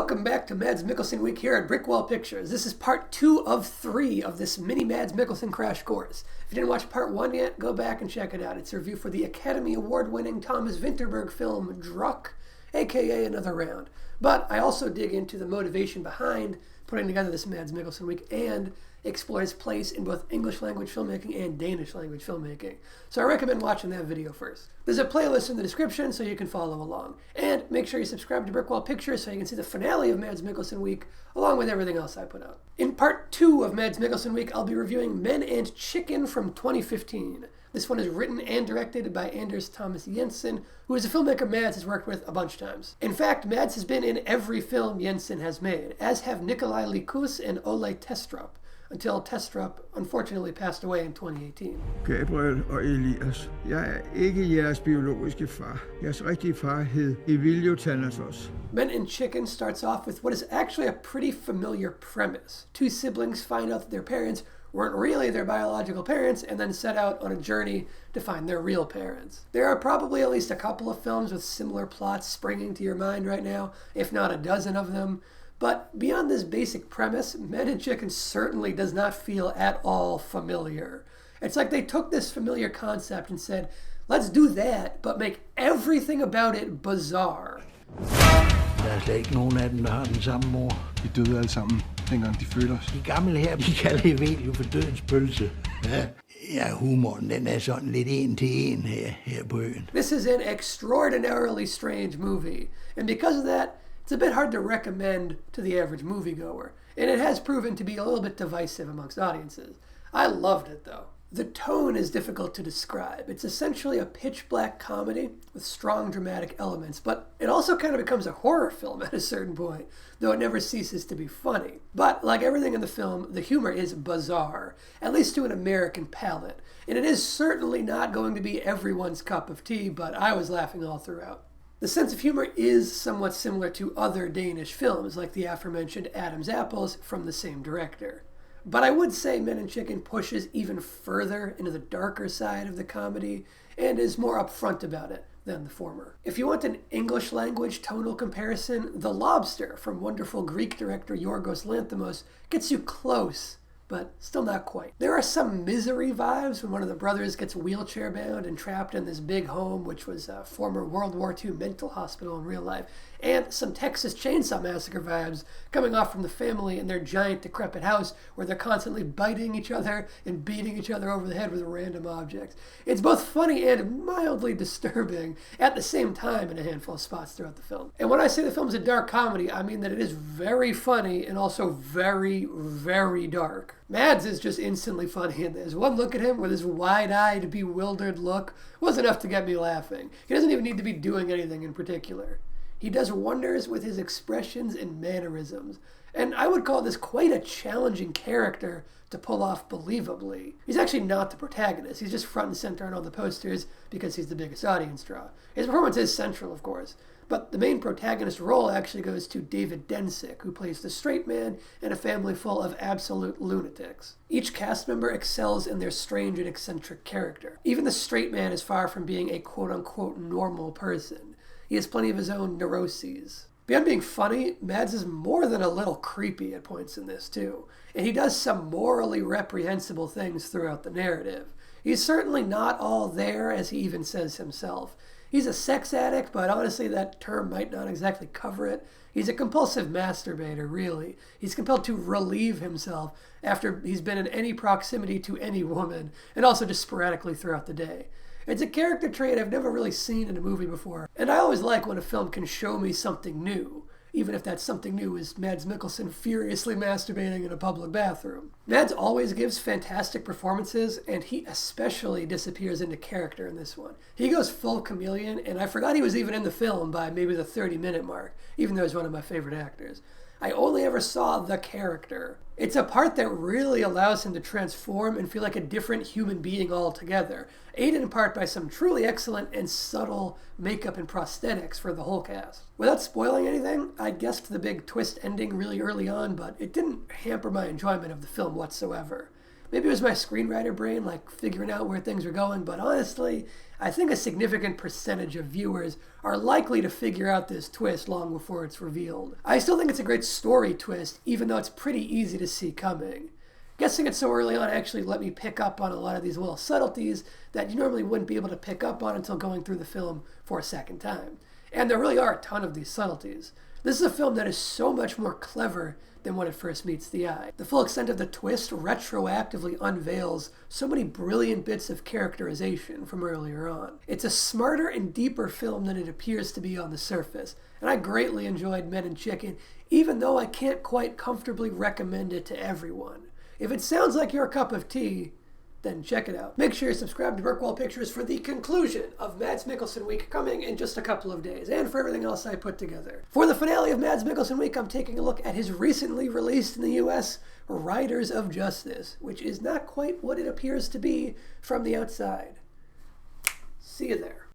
Welcome back to Mads Mikkelsen Week here at Brickwall Pictures. This is part 2 of 3 of this mini Mads Mikkelsen crash course. If you didn't watch part 1 yet, go back and check it out. It's a review for the Academy Award-winning Thomas Vinterberg film Druck, aka Another Round. But I also dig into the motivation behind putting together this Mads Mikkelsen Week and explore his place in both English language filmmaking and Danish language filmmaking. So I recommend watching that video first. There's a playlist in the description so you can follow along. And make sure you subscribe to Brickwall Pictures so you can see the finale of Mads Mikkelsen Week along with everything else I put out. In part 2 of Mads Mikkelsen Week, I'll be reviewing Men and Chicken from 2015. This one is written and directed by Anders Thomas Jensen, who is a filmmaker Mads has worked with a bunch of times. In fact, Mads has been in every film Jensen has made, as have Nikolaj Lie Kus and Ole Testrup, until Testrup unfortunately passed away in 2018. Gabriel og Elias. Jeg ikke jeres biologiske far. Jeres rigtige far hed Emilio Thanatos. Men and Chicken starts off with what is actually a pretty familiar premise. Two siblings find out that their parents weren't really their biological parents and then set out on a journey to find their real parents. There are probably at least a couple of films with similar plots springing to your mind right now, if not a dozen of them. But beyond this basic premise, Men and Chicken certainly does not feel at all familiar. It's like they took this familiar concept and said, let's do that, but make everything about it bizarre. Der slet ikke nogen af dem, der har den samme mor. De døde alle sammen, dengang de fødte os. De gamle her, de kalder Emilio for dødens pølse. Ja, humoren, den er sådan lidt en til en her på øen. This is an extraordinarily strange movie, and because of that, it's a bit hard to recommend to the average moviegoer, and it has proven to be a little bit divisive amongst audiences. I loved it though. The tone is difficult to describe. It's essentially a pitch-black comedy with strong dramatic elements, but it also kind of becomes a horror film at a certain point, though it never ceases to be funny. But like everything in the film, the humor is bizarre, at least to an American palate, and it is certainly not going to be everyone's cup of tea, but I was laughing all throughout. The sense of humor is somewhat similar to other Danish films, like the aforementioned Adam's Apples from the same director. But I would say Men and Chicken pushes even further into the darker side of the comedy and is more upfront about it than the former. If you want an English language tonal comparison, The Lobster from wonderful Greek director Yorgos Lanthimos gets you close, but still not quite. There are some Misery vibes when one of the brothers gets wheelchair bound and trapped in this big home, which was a former World War II mental hospital in real life, and some Texas Chainsaw Massacre vibes coming off from the family in their giant decrepit house where they're constantly biting each other and beating each other over the head with random objects. It's both funny and mildly disturbing at the same time in a handful of spots throughout the film. And when I say the film is a dark comedy, I mean that it is very funny and also very, very dark. Mads is just instantly funny in this. One look at him with his wide-eyed, bewildered look was enough to get me laughing. He doesn't even need to be doing anything in particular. He does wonders with his expressions and mannerisms, and I would call this quite a challenging character to pull off believably. He's actually not the protagonist. He's just front and center on all the posters because he's the biggest audience draw. His performance is central, of course, but the main protagonist role actually goes to David Dencik, who plays the straight man in a family full of absolute lunatics. Each cast member excels in their strange and eccentric character. Even the straight man is far from being a quote-unquote normal person. He has plenty of his own neuroses. Beyond being funny, Mads is more than a little creepy at points in this too, and he does some morally reprehensible things throughout the narrative. He's certainly not all there, as he even says himself. He's a sex addict, but honestly that term might not exactly cover it. He's a compulsive masturbator, really. He's compelled to relieve himself after he's been in any proximity to any woman, and also just sporadically throughout the day. It's a character trait I've never really seen in a movie before, and I always like when a film can show me something new, even if that something new is Mads Mikkelsen furiously masturbating in a public bathroom. Mads always gives fantastic performances, and he especially disappears into character in this one. He goes full chameleon, and I forgot he was even in the film by maybe the 30-minute mark, even though he's one of my favorite actors. I only ever saw the character. It's a part that really allows him to transform and feel like a different human being altogether, aided in part by some truly excellent and subtle makeup and prosthetics for the whole cast. Without spoiling anything, I guessed the big twist ending really early on, but it didn't hamper my enjoyment of the film whatsoever. Maybe it was my screenwriter brain, like figuring out where things were going, but honestly, I think a significant percentage of viewers are likely to figure out this twist long before it's revealed. I still think it's a great story twist, even though it's pretty easy to see coming. Guessing it so early on actually let me pick up on a lot of these little subtleties that you normally wouldn't be able to pick up on until going through the film for a second time. And there really are a ton of these subtleties. This is a film that is so much more clever than when it first meets the eye. The full extent of the twist retroactively unveils so many brilliant bits of characterization from earlier on. It's a smarter and deeper film than it appears to be on the surface, and I greatly enjoyed Men and Chicken, even though I can't quite comfortably recommend it to everyone. If it sounds like your cup of tea, then check it out. Make sure you subscribe to Burkwall Pictures for the conclusion of Mads Mikkelsen Week coming in just a couple of days, and for everything else I put together. For the finale of Mads Mikkelsen Week, I'm taking a look at his recently released in the US Riders of Justice, which is not quite what it appears to be from the outside. See you there.